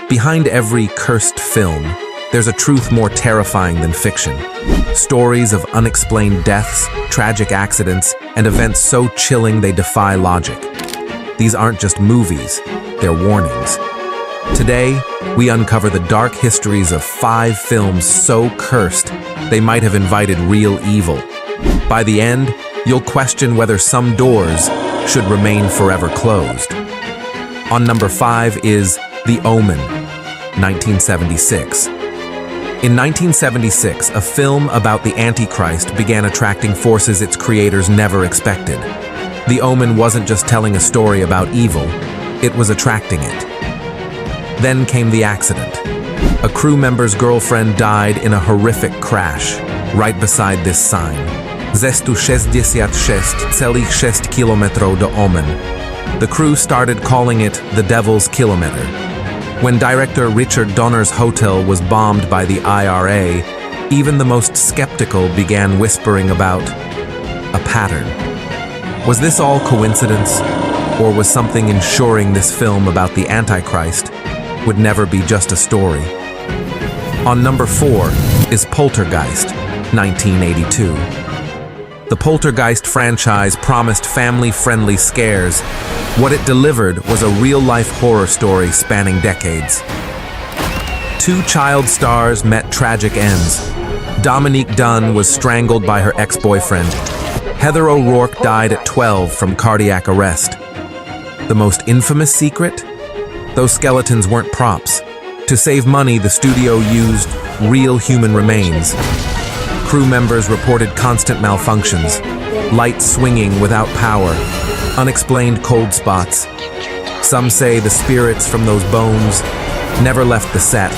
Behind every cursed film, there's a truth more terrifying than fiction. Stories of unexplained deaths, tragic accidents, and events so chilling they defy logic. These aren't just movies, they're warnings. Today, we uncover the dark histories of 5 films so cursed they might have invited real evil. By the end, you'll question whether some doors should remain forever closed. On number 5 is The Omen, 1976. In 1976, a film about the Antichrist began attracting forces its creators never expected. The Omen wasn't just telling a story about evil, it was attracting it. Then came the accident. A crew member's girlfriend died in a horrific crash, right beside this sign. 666,6 Kilometre do Omen. The crew started calling it the Devil's Kilometre. When director Richard Donner's hotel was bombed by the IRA, even the most skeptical began whispering about a pattern. Was this all coincidence, or was something ensuring this film about the Antichrist would never be just a story? On number 4 is Poltergeist, 1982. The Poltergeist franchise promised family-friendly scares. What it delivered was a real-life horror story spanning decades. 2 child stars met tragic ends. Dominique Dunne was strangled by her ex-boyfriend. Heather O'Rourke died at 12 from cardiac arrest. The most infamous secret? Those skeletons weren't props. To save money, the studio used real human remains. Crew members reported constant malfunctions, lights swinging without power, unexplained cold spots. Some say the spirits from those bones never left the set.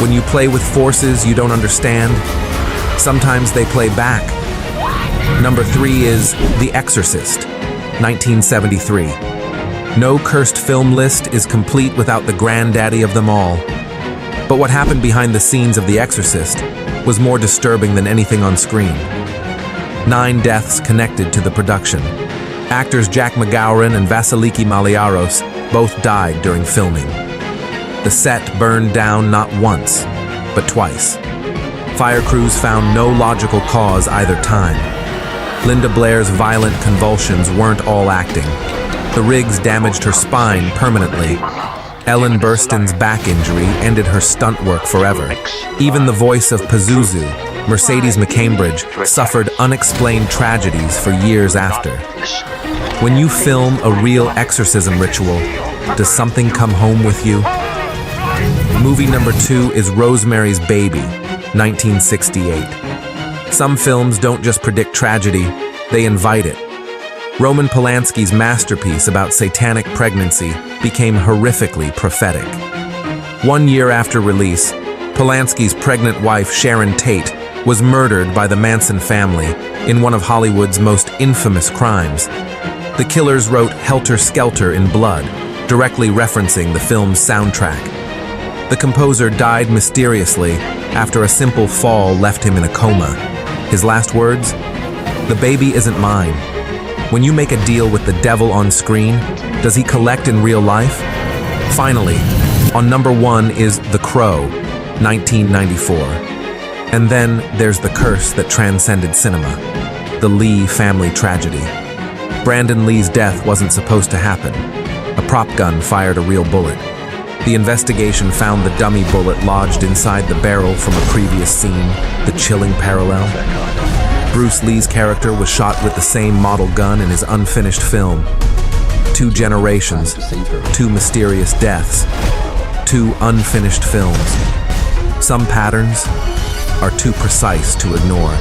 When you play with forces you don't understand, sometimes they play back. Number 3 is The Exorcist, 1973. No cursed film list is complete without the granddaddy of them all. But what happened behind the scenes of The Exorcist was more disturbing than anything on screen. 9 deaths connected to the production. Actors Jack McGowran and Vasiliki Maliaros both died during filming. The set burned down not once, but twice. Fire crews found no logical cause either time. Linda Blair's violent convulsions weren't all acting. The rigs damaged her spine permanently. Ellen Burstyn's back injury ended her stunt work forever. Even the voice of Pazuzu, Mercedes McCambridge, suffered unexplained tragedies for years after. When you film a real exorcism ritual, does something come home with you? Movie number 2 is Rosemary's Baby, 1968. Some films don't just predict tragedy, they invite it. Roman Polanski's masterpiece about satanic pregnancy became horrifically prophetic. 1 year after release, Polanski's pregnant wife Sharon Tate was murdered by the Manson family in one of Hollywood's most infamous crimes. The killers wrote Helter Skelter in blood, directly referencing the film's soundtrack. The composer died mysteriously after a simple fall left him in a coma. His last words? "The baby isn't mine." When you make a deal with the devil on screen, does he collect in real life? Finally, on number 1 is The Crow, 1994. And then there's the curse that transcended cinema, the Lee family tragedy. Brandon Lee's death wasn't supposed to happen. A prop gun fired a real bullet. The investigation found the dummy bullet lodged inside the barrel from a previous scene, the chilling parallel. Bruce Lee's character was shot with the same model gun in his unfinished film. 2 generations, 2 mysterious deaths, 2 unfinished films. Some patterns are too precise to ignore.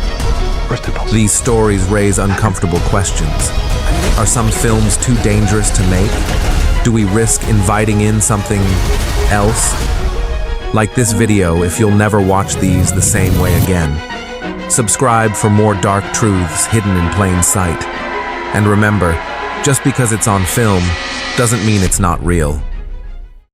These stories raise uncomfortable questions. Are some films too dangerous to make? Do we risk inviting in something else? Like this video if you'll never watch these the same way again. Subscribe for more dark truths hidden in plain sight. And remember, just because it's on film doesn't mean it's not real.